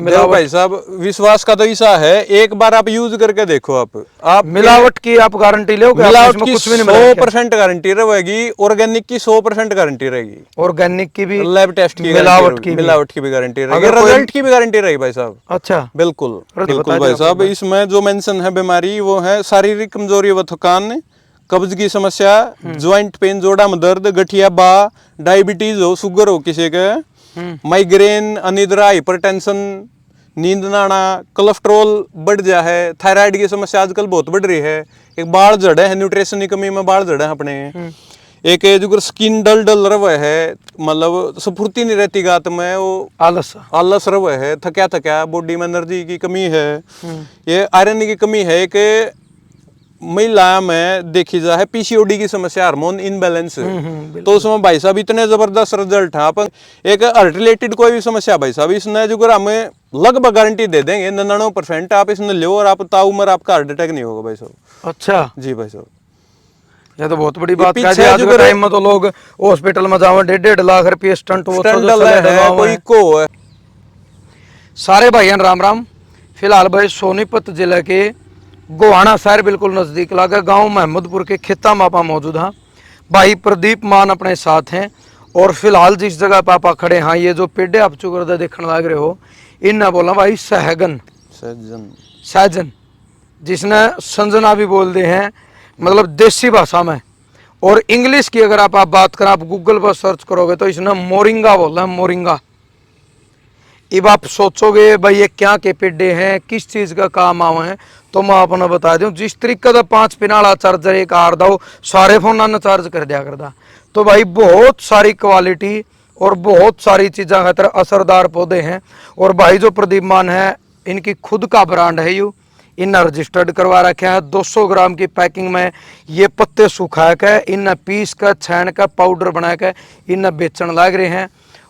देखो भाई साहब, विश्वास का तो ऐसा है, एक बार आप यूज करके देखो। आप मिलावट की आप गारंटी लोगे? मिलावट की 100% गारंटी रहेगी, ऑर्गेनिक की 100% गारंटी रहेगी, ऑर्गेनिक की भी, लैब टेस्ट की मिलावट की भी गारंटी रहेगी, रिजल्ट की भी गारंटी रहेगी भाई साहब। अच्छा, बिल्कुल बिल्कुल भाई साहब। इसमें जो मेंशन है बीमारी, वो है शारीरिक कमजोरी व थकान, कब्ज की समस्या, ज्वाइंट पेन, जोड़ा में दर्द, गठिया बा, डायबिटीज हो, शुगर हो किसी के, माइग्रेन, अनिद्रा, हाइपरटेंशन, नींद ना आना, कोलेस्ट्रॉल बढ़ जा है, थायराइड की समस्या आजकल बहुत बढ़ रही है, एक बाल जड़े है, न्यूट्रिशन की कमी में बाल जड़े हैं अपने, एक जो स्किन डल डल रवे है, मतलब स्फूर्ति नहीं रहती गात में, वो आलस रवे है, थक्या थक्या, बॉडी में एनर्जी की कमी है, ये आयरन की कमी है, एक महिला में देखी जाए पीसीओडी की समस्या, हार्मोन इनबैलेंस, तो उसमें भाई साहब इतने जबरदस्त रिजल्ट है। अपन एक हार्ट रिलेटेड कोई भी समस्या भाई साहब, इसने जो हमें लगभग गारंटी दे देंगे 99%, आप इसने लो और आप ताउम्र आपका हार्ट अटैक नहीं होगा भाई साहब। अच्छा जी भाई साहब, ये तो बहुत बड़ी बात है। आज के टाइम में तो लोग हॉस्पिटल में जाओ 1.5 लाख रुपये स्टंट है, कोई को है। सारे भाइयों राम राम। फिलहाल भाई सोनीपत जिले के गोहाना शहर बिल्कुल नजदीक लगा गांव महमूदपुर के खेता मापा मौजूद हाँ। भाई प्रदीप मान अपने साथ हैं, और फिलहाल जिस जगह पापा खड़े हाँ, ये जो पेड़े आप चुकर देखने लग रहे हो, इनने बोला भाई सहजन, जिसने संजना भी बोलते हैं, मतलब देसी भाषा में। और इंग्लिश की अगर आप बात करें, आप गूगल पर सर्च करोगे तो इसने मोरिंगा बोला है, मोरिंगा। अब आप सोचोगे भाई ये क्या के पेड़े हैं, किस चीज का काम आवे हैं, तो मैं आपने बता दूं, जिस तरीके का 5 पिन वाला चार्जर एक आर दो सारे फोन ने चार्ज कर दिया करता। तो भाई बहुत सारी क्वालिटी और बहुत सारी चीज़ा खातर असरदार पौधे हैं। और भाई जो प्रदीप मान है, इनकी खुद का ब्रांड है, यू इन्हें रजिस्टर्ड करवा रखा है। 200 ग्राम की पैकिंग में ये पत्ते सुखा के, इन्हें पीस कर छान कर पाउडर बना के इन्हें बेचने लग रहे हैं।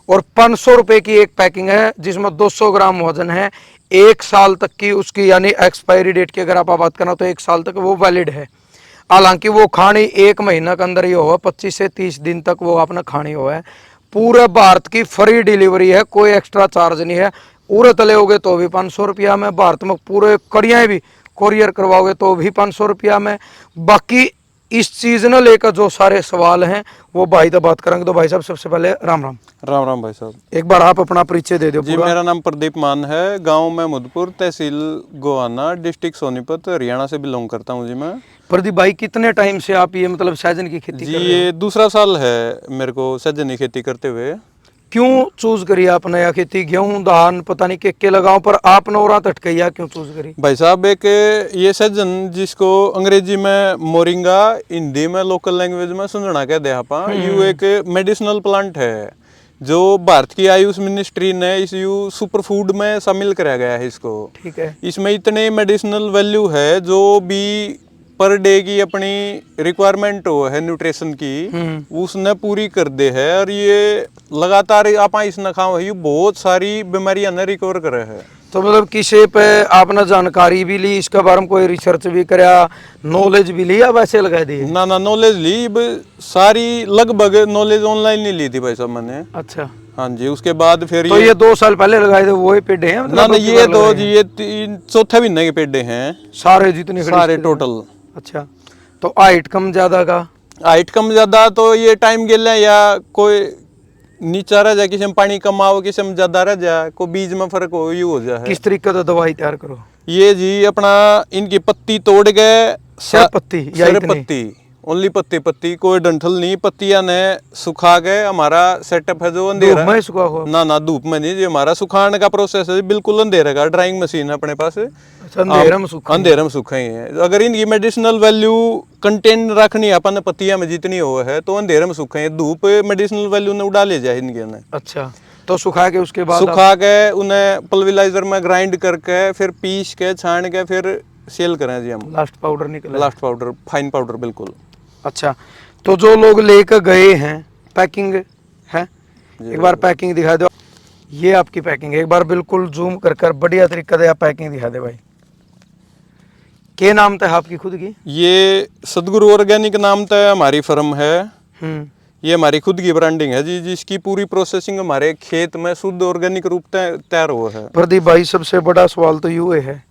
और 500 रुपये की एक पैकिंग है, जिसमें 200 ग्राम वजन है। 1 साल तक की उसकी यानी एक्सपायरी डेट की अगर आप बात करना तो 1 साल तक वो वैलिड है। हालांकि वो खानी 1 महीना के अंदर ही हो, 25 से 30 दिन तक वो आपने खानी हो है। पूरे भारत की फ्री डिलीवरी है, कोई एक्स्ट्रा चार्ज नहीं है। उड़त लेओगे तो भी 500 रुपया में, भारत में पूरे कड़ियाँ भी कोरियर करवाओगे तो भी 500 रुपया में। बाकी इस चीज ने लेकर जो सारे सवाल हैं वो भाई तो बात करेंगे। तो भाई साहब सबसे पहले राम राम। राम राम भाई साहब। एक बार आप अपना परिचय दे दो। जी मेरा नाम प्रदीप मान है, गांव महमूदपुर, तहसील गोहाना, डिस्ट्रिक्ट सोनीपत, हरियाणा से बिलोंग करता हूँ जी मैं। प्रदीप भाई कितने टाइम से आप ये मतलब सहजन की खेती जी कर रहे हो? ये दूसरा साल है मेरे को सहजन की खेती करते हुए। क्यों चूज करी आपने यह खेती? गेहूं धान पता नहीं के लगाओ, पर आपने और तटकैया क्यों चूज करी? भाई साहब एक ये सहजन जिसको अंग्रेजी में मोरिंगा, हिंदी में लोकल लैंग्वेज में सुंजना कह दे आप, यू एक मेडिसिनल प्लांट है जो भारत की आयुष मिनिस्ट्री ने इस यू सुपर फूड में शामिल कराया गया है इसको। ठीक है। इसमें इतने मेडिसिनल वैल्यू है, जो भी पर डे की अपनी रिक्वायरमेंट हो है न्यूट्रिशन की, उसने पूरी कर दे है। और ये लगातार आप इसने खाओ, ये बहुत सारी बीमारियां ने रिकवर करे है। तो मतलब किसी पे आपने जानकारी भी ली, इसके बारे में कोई रिसर्च भी कराया, नॉलेज भी ली, या वैसे लगा दी? ना नॉलेज ली, सारी लगभग नॉलेज ऑनलाइन नहीं ली थी भाई साहब मैंने। अच्छा हाँ जी, उसके बाद फिर तो ये 2 साल पहले लगाए थे वही पेड़े हैं? मतलब ये तो जी ये 4थे महीने के पेड़े हैं सारे, जितने सारे टोटल। अच्छा, तो हाइट कम ज्यादा का? हाइट कम ज्यादा तो ये टाइम गेले या कोई नीचा रह जाए, किसी में पानी कम आओ, किसी में ज्यादा रह जाए, कोई बीज में फर्क हो, यू हो जाए। किस तरीके से दवाई तैयार करो? ये जी अपना इनकी पत्ती तोड़ गए, सिर्फ पत्ती ओनली पत्ती, कोई डंठल नहीं, पत्तियां ने सुखा गए। हमारा सेटअप है जो अंधेरा में सुखा हुआ? ना धूप में नहीं, जो हमारा सुखाने का प्रोसेस है बिल्कुल अंधेरे का, ड्राइंग मशीन है अपने पास। अच्छा, अंधेरे में सूखा ही है। अगर इनकी मेडिसिनल वैल्यू कंटेंट रखनी है अपन पत्तियां में जितनी हो है, तो अंधेरे में सूखे हैं, धूप मेडिसिनल वैल्यू ने उड़ा ले जाए इनके ने। अच्छा, तो सुखा के उसके बाद सुखा के उन्हें पल्वराइजर में ग्राइंड करके फिर पीस के छान के फिर सेल करें जी हम। लास्ट पाउडर निकला? लास्ट पाउडर, फाइन पाउडर बिल्कुल। अच्छा, तो जो लोग लेकर गए हैं, पैकिंग है, एक बार पैकिंग दिखा दो। ये आपकी पैकिंग है, एक बार बिल्कुल जूम कर बढ़िया तरीके से आप पैकिंग दिखा दे भाई। क्या नाम था आपकी खुद की? ये सदगुरु ऑर्गेनिक नाम था हमारी फर्म है। ये हमारी खुद की ब्रांडिंग है जी, जिसकी पूरी प्रोसेसिंग हमारे खेत में शुद्ध ऑर्गेनिक रूप तैयार हुआ है। प्रदीप भाई, सबसे बड़ा सवाल तो ये है,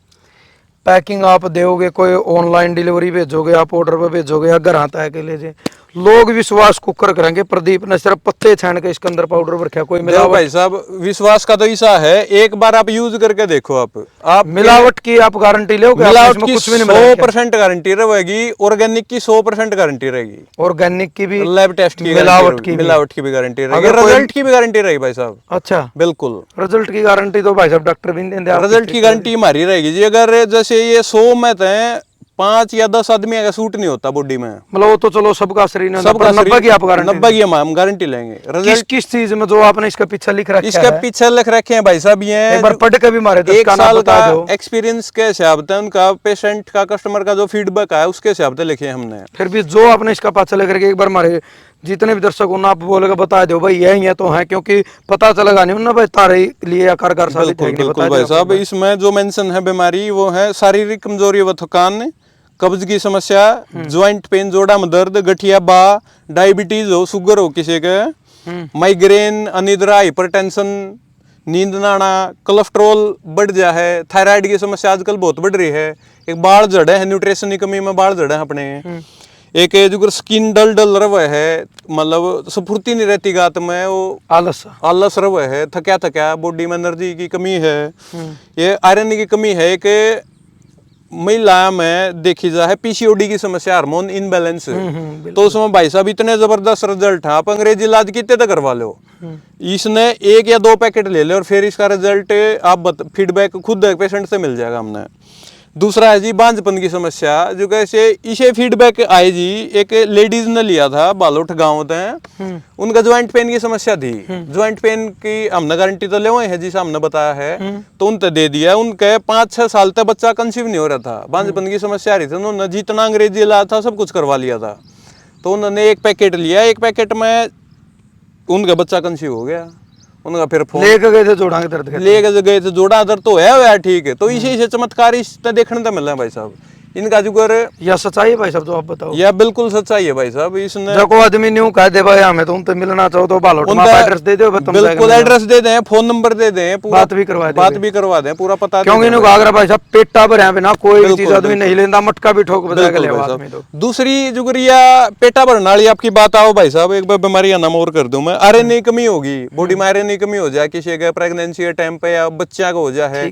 पैकिंग आप दोगे, कोई ऑनलाइन डिलीवरी भेजोगे, आप ऑर्डर पे भेजोगे या घर आता है के लिए, लोग विश्वास कुकर करेंगे प्रदीप ने सिर्फ पत्ते छान के इसके अंदर पाउडर रखा, कोई देखो मिलावट? भाई साहब, विश्वास का तो ऐसा है, एक बार आप यूज करके देखो, आप मिलावट की आप गारंटी लोगे? मिलावट की 100% गारंटी रहेगी, ऑर्गेनिक की 100% गारंटी रहेगी, ऑर्गेनिक की भी, लैब टेस्ट की, मिलावट की भी गारंटी रहेगी, रिजल्ट की भी गारंटी रहेगी भाई साहब। अच्छा, बिल्कुल, रिजल्ट की गारंटी तो भाई साहब डॉक्टर भी नहीं देते, रिजल्ट की गारंटी हमारी रहेगी जी। अगर जैसे ये 100 में थे 5 या 10 आदमी का सूट नहीं होता बॉडी में, मतलब वो तो चलो सबका शरीर ने, सबका 90 की आप गारंटी, 90 की हम गारंटी लेंगे। किस रिजल्ट किस चीज में जो आपने इसका पीछे लिख रखा इसके है? पीछे लिख रखे हैं भाई साहब, ये एक बार पढ़ के भी मारे, 1 साल का एक्सपीरियंस के हिसाब से, उनका पेशेंट का, कस्टमर का जो फीडबैक है उसके हिसाब से लिखे हमने। फिर भी जो आपने इसका पाछा लेकर के एक बार मारे, जितने भी दर्शक हो ना, आप बोलेगा बता दो भाई ये तो है, क्योंकि पता चलेगा नहीं ना भाई तारे लिए कारगर साबित है। बिल्कुल भाई साहब, इसमें जो मेंशन है बीमारी, वो है शारीरिक कमजोरी व थकान, कब्ज की समस्या, ज्वाइंट पेन, जोड़ा में दर्द, गठिया बा, डायबिटीज हो, शुगर हो किसी के, माइग्रेन, अनिद्रा, हाइपरटेंशन, नींद ना आना, कोलेस्ट्रॉल बढ़ जा है, थायराइड की समस्या आजकल बहुत बढ़ रही है, एक बाढ़ जड़ है, न्यूट्रिशन की कमी में बाढ़ जड़ है अपने, एक जो स्किन डल डल रव है, मतलब स्फूर्ति नहीं रहती गात में, वो आलस रव है, थक्या थक्या, बॉडी में एनर्जी की कमी है, ये आयरन की कमी है, एक महिला में देखी जाए पीसीओडी की समस्या, हार्मोन इनबैलेंस, तो उसमें भाई साहब इतने जबरदस्त रिजल्ट है, आप अंग्रेजी इलाज कितने तक करवा लो, इसने 1 या 2 पैकेट ले ले और फिर इसका रिजल्ट आप फीडबैक खुद पेशेंट से मिल जाएगा हमने। दूसरा है जी बांझपन की समस्या, जो कैसे इसे फीडबैक आए जी, एक लेडीज ने लिया था बालोट गांव में, उनका ज्वाइंट पेन की समस्या थी, ज्वाइंट पेन की हमने गारंटी तो ले हुए है जी, हमने बताया है, तो उनसे दे दिया, उनके 5-6 साल तक बच्चा कंसीव नहीं हो रहा था, बांझपन की समस्या आ रही थी, उन्होंने जितना अंग्रेजी इलाज था सब कुछ करवा लिया था, तो उन्होंने 1 पैकेट लिया, 1 पैकेट में उनका बच्चा कंसीव हो गया, उनका फिर फोन लेके गए थे जोड़ा के दर्द, लेके गए थे जोड़ा दर्द, तो है यार ठीक है, तो इसे चमत्कार इस देखने तो मिल रहा है भाई साहब, इनका जुगर या सच्चाई है भाई साहब, तो आप बताओ। या बिल्कुल सच्चाई है भाई साहब, इसने देखो आदमी न्यू कह दे भाई हमें तो उनसे मिलना चाहो तो बालोट में एड्रेस दे दो, बिल्कुल एड्रेस दे दें, फोन नंबर दे दें, बात भी करवा दें, पूरा पता, क्योंकि इनको आगरा भाई साहब पेटा भर है बिना कोई चीज आदमी नहीं लेंदा, मटका भी ठोक बजा के ले आदमी। तो दूसरी जुगरिया पेटा भरने वाली आपकी बात आओ भाई साहब, एक बार बीमारी का नाम और कर दूं मैं, आयरन की कमी होगी बॉडी में, आयरन की कमी हो जाए किसी का प्रेगनेंसी के टाइम पे या बच्चा का हो जाए,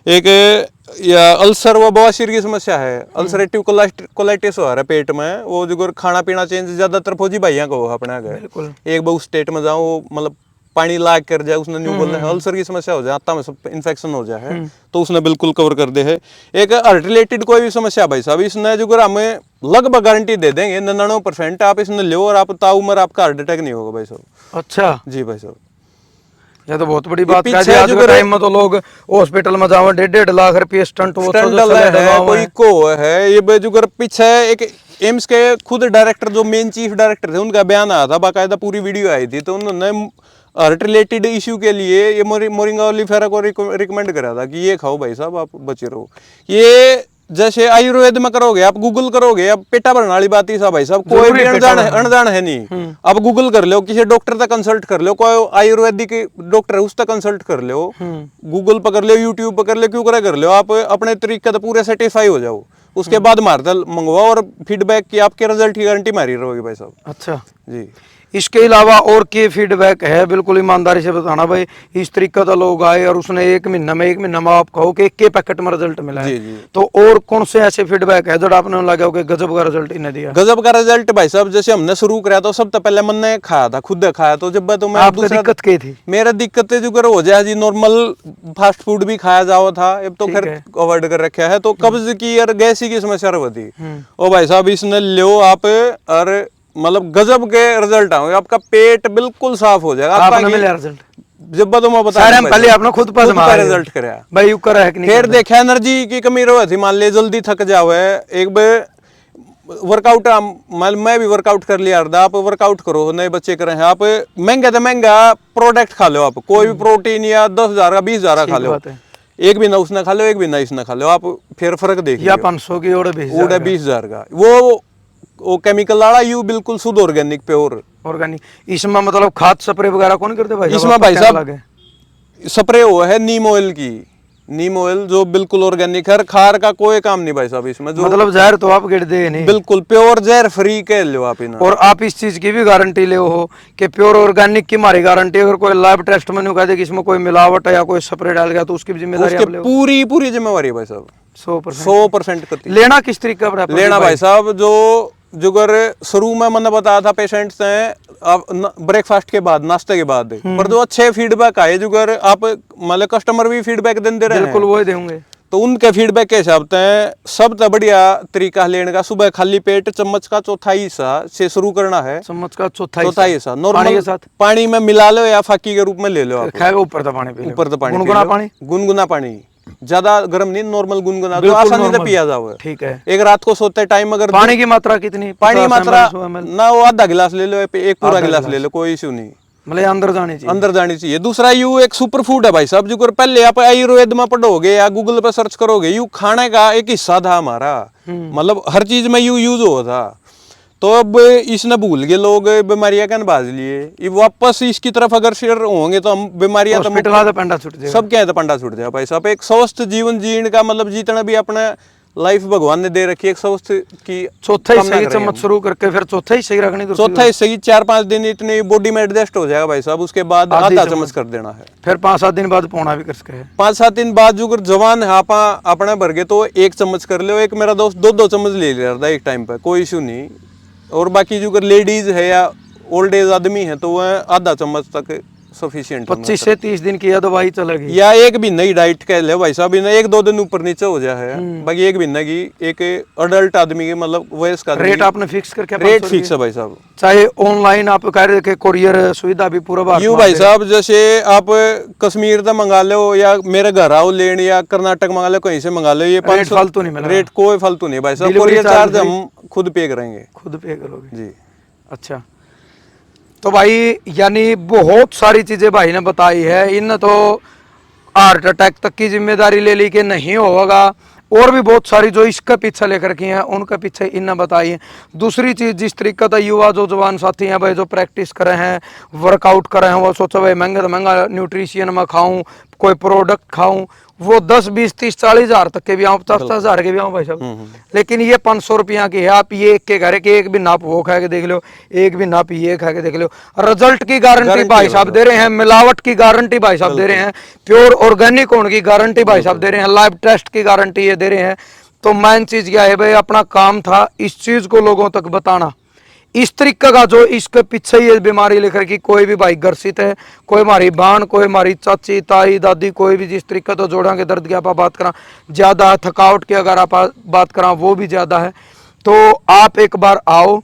एक या अल्सर व बवासीर की समस्या है, अल्सरेटिव कोलाइटिस हो रहा है पेट में, वो जो खाना पीना चेंज ज्यादातर फौजी भाइयों को अपने एक बार उस स्टेट में जाओ, मतलब पानी लाग कर जाए, उसने न्यू बोलना है, अल्सर की समस्या हो जाए, आत्मा में सब इन्फेक्शन हो जाए, तो उसने बिल्कुल कवर कर दे है। एक हार्ट रिलेटेड कोई भी समस्या भाई साहब, इसने जो हमें लगभग गारंटी दे देंगे 99%, आप इसने लो और आप ताउमर आपका हार्ट अटैक नहीं होगा भाई साहब। अच्छा जी भाई साहब, ये तो बहुत बड़ी बात है, आज के टाइम में तो लोग हॉस्पिटल में जाओ 1.5 लाख रुपए स्टंट है, कोई को है, ये जो पीछे एक एम्स के खुद डायरेक्टर, जो मेन चीफ डायरेक्टर थे, उनका बयान आया था, बाकायदा पूरी वीडियो आई थी, तो उन्होंने हार्ट रिलेटेड इश्यू के लिए ये मोरिंगा ओलिफेरा को रिकमेंड करा था कि ये खाओ भाई साहब, आप बचे रहो। ये जैसे आयुर्वेद में करोगे, आप गूगल करोगे, अब पेटा भरने वाली बात ही साहब भाई साहब, कोई भी अनजान है नहीं, आप गूगल कर लो, किसी डॉक्टर तक कंसल्ट कर लो, कोई आयुर्वेदिक डॉक्टर है उससे कंसल्ट कर लो, गूगल पर कर लो, यूट्यूब पर कर लो, क्यों कर लो, आप अपने तरीके से पूरे सेटिस्फाई हो जाओ, उसके बाद मार्तल मंगवाओ और फीडबैक की आपके रिजल्ट की गारंटी मारी रहोगी भाई साहब। अच्छा जी, इसके अलावा और क्या फीडबैक है, बिल्कुल ईमानदारी से बताना भाई, इस तरीके का लोग आए और उसने 1 महीना में आप कहो कि 1 पैकेट में रिजल्ट मिला है, तो और कौन से ऐसे फीडबैक है जो आपने लगा हो कि गजब का रिजल्ट इन्हें दिया? गजब का रिजल्ट भाई साहब, जैसे हमने शुरू करा तो सब तो पहले मैंने खाया था, खुद खाया, तो जब तो मैं आपको दिक्कत क्या थी? मेरा दिक्कत जो हो जाए जी, नॉर्मल फास्ट फूड भी खाया जाओ था, अब तो खैर अवॉइड कर रखा है, तो कब्ज की और गैस की समस्या रहती, ओ भाई साहब इसने लो आप, और मतलब गजब के रिजल्ट आएंगे, आपका पेट बिल्कुल साफ हो जाएगा। आपने मिला रिजल्ट? जब तो मैं बता रहा हूं, पहले आपने खुद पर रिजल्ट करा भाई, करा है कि नहीं? फिर देखा एनर्जी की कमी रही थी, मान ले जल्दी थक जाओ, एक बार वर्कआउट, मैं भी वर्कआउट कर लिया, आप वर्कआउट करो, नए बच्चे करें, आप महंगा तो महंगा प्रोडक्ट खा लो, आप कोई भी प्रोटीन या 10,000 का 20,000 खा लो, एक भी ना उसने खा लो, एक भी ना इसने खा लो, आप फिर फर्क देखिए, 500 की ओढ़े 20,000 का, वो वो केमिकल वाला, यू बिल्कुल शुद्ध ऑर्गेनिक प्योर ऑर्गेनिक। इसमें मतलब खाद स्प्रे वगैरह कौन करते भाई? इसमें भाई साहब स्प्रे वो है नीम ऑयल की, नीम ऑयल जो बिल्कुल ऑर्गेनिक है, खार का कोई काम नहीं भाई साहब इसमें। जो मतलब जहर तो आप गिर दे नहीं, बिल्कुल प्योर जहर फ्री कह लो आप इन्हें। और आप इस चीज की भी गारंटी ले हो कि प्योर ऑर्गेनिक की हमारी गारंटी, अगर कोई लैब टेस्ट में कह दे कि इसमें कोई मिलावट है या कोई स्प्रे डाल गया तो उसकी भी जिम्मेदारी आप ले हो? पूरी पूरी जिम्मेवारी है भाई साहब, 100% करती। लेना किस तरीके का लेना भाई साहब, जो अगर शुरू में मैंने बताया था पेशेंट्स ने ब्रेकफास्ट के बाद, नाश्ते के बाद, पर जो अच्छे फीडबैक आए, जो अगर आप मतलब कस्टमर भी फीडबैक देते रहे, बिल्कुल वो देंगे, तो उनके फीडबैक के हिसाब से सबसे बढ़िया तरीका लेने का, सुबह खाली पेट चम्मच का चौथाई हिस्सा से शुरू करना है। चम्मच का चौथाई हिस्सा नॉर्मल के साथ पानी में मिला लो या फाकी के रूप में ले लो आप। ऊपर तो पानी, ऊपर तो पानी, गुनगुना पानी, ज्यादा गर्म नहीं, नॉर्मल गुनगुना, जो आसानी से पिया जाओ। ठीक है। एक रात को सोते टाइम अगर पानी की मात्रा कितनी? पानी मात्रा ना वो आधा गिलास ले लो, एक पूरा गिलास ले लो, कोई इश्यू नहीं, मतलब अंदर जानी चाहिए, अंदर जानी चाहिए। दूसरा यू एक सुपर फूड है भाई साहब, जो पहले आप आयुर्वेद में पढ़ोगे या गूगल पे सर्च करोगे, यू खाने का एक हिस्सा था हमारा, मतलब हर चीज में यू यूज हो था। तो अब इसने भूल गए लोग, बीमारियां क्या बाज लिए, ये वापस इसकी तरफ अगर शेयर होंगे तो हम बीमारियां तो पंडा छूट जाएगा, सब क्या है तो पंडा छूट जाएगा भाई साहब। एक स्वस्थ जीवन जीने का मतलब जितना भी अपना लाइफ भगवान ने दे रखी है, एक स्वस्थ की चौथा हिस्सा की चम्मच शुरू करके फिर चौथा हिस्सा ही रखनी, चौथा हिस्सा की 4-5 दिन इतनी बॉडी में एडजस्ट हो जाएगा भाई साहब, उसके बाद आधा चम्मच कर देना है, फिर 5-7 दिन बाद पौना भी कर सके है, 5-7 दिन बाद जो जवान है आप अपने भर गए तो 1 चम्मच कर लो। एक मेरा दोस्त 2-2 चम्मच ले रहा था एक टाइम पे, कोई इशू नहीं। और बाकी जो लेडीज है या ओल्ड एज आदमी है तो वह आधा चम्मच तक सफिशिएंट। 25 से 30 दिन की दवाई चलेगी, या एक महीने की डाइट कह ले भाई साहब, 1-2 दिन ऊपर नीचे हो जाए, बाकी एक महीने की एक अडल्ट आदमी के मतलब वयस्क आदमी रेट आपने फिक्स करके, रेट फिक्स है भाई साहब। चाहे ऑनलाइन आप कह रहे थे कोरियर सुविधा भी पूरा भारत यूं भाई साहब, जैसे आप कश्मीर से मंगा लो या मेरे घर आओ लेने या कर्नाटक मंगा लो, कहीं से मंगा लो, ये 500 फालतू नहीं मिला, रेट कोई फालतू नहीं भाई साहब। कोरियर चार्ज हम खुद पे करेंगे, खुद पे करोगे जी। अच्छा, तो भाई यानी बहुत सारी चीजें भाई ने बताई है, इन तो हार्ट अटैक तक की जिम्मेदारी ले ली कि नहीं होगा, और भी बहुत सारी जो इसके पीछे लेकर की हैं उनके पीछे इन्हें बताई है। दूसरी चीज, जिस तरीके का युवा जो जवान साथी हैं भाई, जो प्रैक्टिस कर रहे हैं, वर्कआउट कर रहे हैं, वो सोचा भाई महंगा तो महंगा न्यूट्रिशियन में खाऊं, कोई प्रोडक्ट खाऊं, वो 10, 20, 30, 40 हजार तक के भी आऊँ, 50 हजार के भी आऊँ भाई साहब, लेकिन ये 500 रुपया की है। आप ये एक के घर के एक भी नाप वो खा के देख लो, एक भी नाप ये खा के देख लो, रिजल्ट की गारंटी भाई साहब दे रहे हैं, मिलावट की गारंटी भाई साहब दे रहे हैं, प्योर ऑर्गेनिक होने की गारंटी भाई साहब दे रहे हैं, लाइव टेस्ट की गारंटी ये दे रहे हैं। तो मेन चीज क्या है भाई, अपना काम था इस चीज को लोगों तक बताना। इस तरीके का जो इसके पीछे ये बीमारी लेकर कि कोई भी भाई ग्रसित है, कोई हमारी बहन, कोई हमारी चाची, ताई, दादी, कोई भी जिस तरीके तो जोड़ों के दर्द की आप बात करा ज्यादा है, थकावट की अगर आप बात करा वो भी ज्यादा है, तो आप एक बार आओ।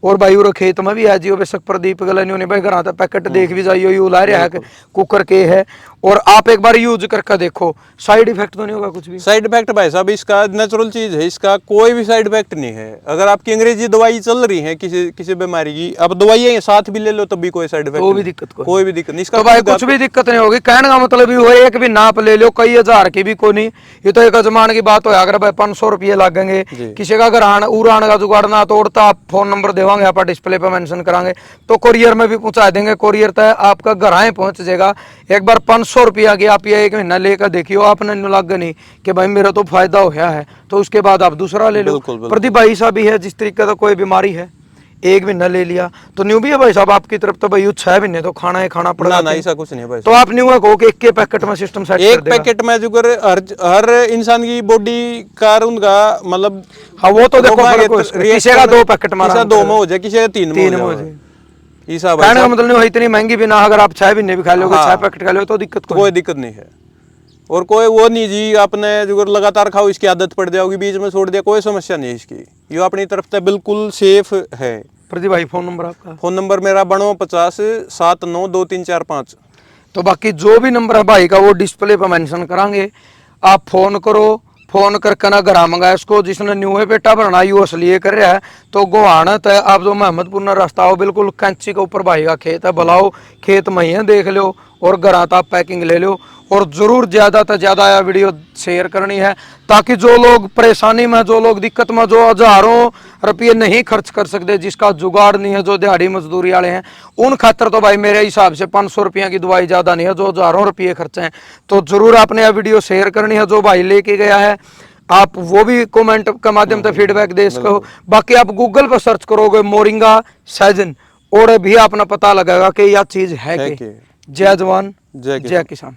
और भाई वो खेत में भी है जियो बेशक प्रदीप गलनी भाई घर आता पैकेट देख भी जाइयो, यू ला रहा है कुकर के है, और आप एक बार यूज करके देखो, साइड इफेक्ट तो नहीं होगा कुछ भी। साइड इफेक्ट भाई साहब इसका नेचुरल चीज है, इसका कोई भी साइड इफेक्ट नहीं है। अगर आपकी अंग्रेजी दवाई चल रही है किसी बीमारी की, आप दवाइयाँ साथ भी ले लो तब भी कोई साइड इफेक्ट, कोई भी दिक्कत नहीं इसका, तो भाई कुछ भी दिक्कत नहीं होगी। कहने का मतलब ये एक भी नाप ले लो, कई हजार की भी कोई नहीं, ये तो एक अजमान की बात हो। अगर भाई 500 रुपये लगेंगे, किसी का घर उड़ाने का जुगाड़ना तोड़ता, आप फोन नंबर देवांगे, आप डिस्प्ले पे मेंशन करांगे तो कोरियर में भी पहुंचा देंगे, कोरियर तक आपका घर आए पहुंच जाएगा। एक बार 500 रुपया की आप ये 1 महीना लेकर देखियो, आपने लग नहीं कि भाई मेरा तो फायदा हो गया है, तो उसके बाद आप दूसरा ले लो। प्रदीप भाई साहब भी है, जिस तरीके का कोई बीमारी है 1 महीना ले लिया तो न्यू भी है भाई साहब आपकी तरफ, तो भाई 6 महीने तो खाना है, खाना पड़ेगा ना, ऐसा कुछ नहीं है भाई। तो आप न्यू कहो कि एक के पैकेट में सिस्टम सेट एक पैकेट में जो हर इंसान की बॉडी का उनका मतलब, हाँ वो तो देखो किसी का 2 पैकेट मारा, 2 में हो जाए, किसी का 3 में हो जाए, कहने का मतलब नहीं इतनी महंगी भी ना, अगर आप 6 महीने भी खा लोगे, 6 पैकेट खा लो तो दिक्कत कोई दिक्कत नहीं है। और कोई वो नहीं जी आपने जो लगातार खाओ इसकी आदत पड़ जाओगी, बीच में छोड़ दिया, कोई समस्या नहीं है इसकी, ये अपनी तरफ से बिल्कुल सेफ है। प्रदीप भाई फोन नंबर आपका? फोन नंबर मेरा 50 792345। तो बाकी जो भी नंबर है भाई का वो डिस्प्ले पर मेंशन करांगे, आप फोन करो, फोन करके ना घर मंगाए इसको। जिसने न्यू है पेटा भरना यू असलिए कर रहा है तो गोहानत है, आप जो महमदपुर ना रास्ता हो बिल्कुल कैंची के ऊपर भाई का खेत है, बुलाओ खेत में ही देख लो, और घर आता पैकिंग ले लो। और जरूर ज्यादा से ज्यादा यह वीडियो शेयर करनी है, ताकि जो लोग परेशानी में, जो लोग दिक्कत में, जो हजारों रुपये नहीं खर्च कर सकते, जिसका जुगाड़ नहीं है, जो दिहाड़ी मजदूरी वाले हैं, उन खातर तो भाई मेरे हिसाब से 500 रुपये की दवाई ज्यादा नहीं है, जो हजारों रुपये खर्चे हैं। तो जरूर आपने यह वीडियो शेयर करनी है। जो भाई लेके गया है आप वो भी कमेंट के माध्यम से फीडबैक दे सको। बाकी आप गूगल पर सर्च करोगे मोरिंगा सहजन और भी अपना पता लगेगा कि यह चीज है कि। जय जवान जय किसान।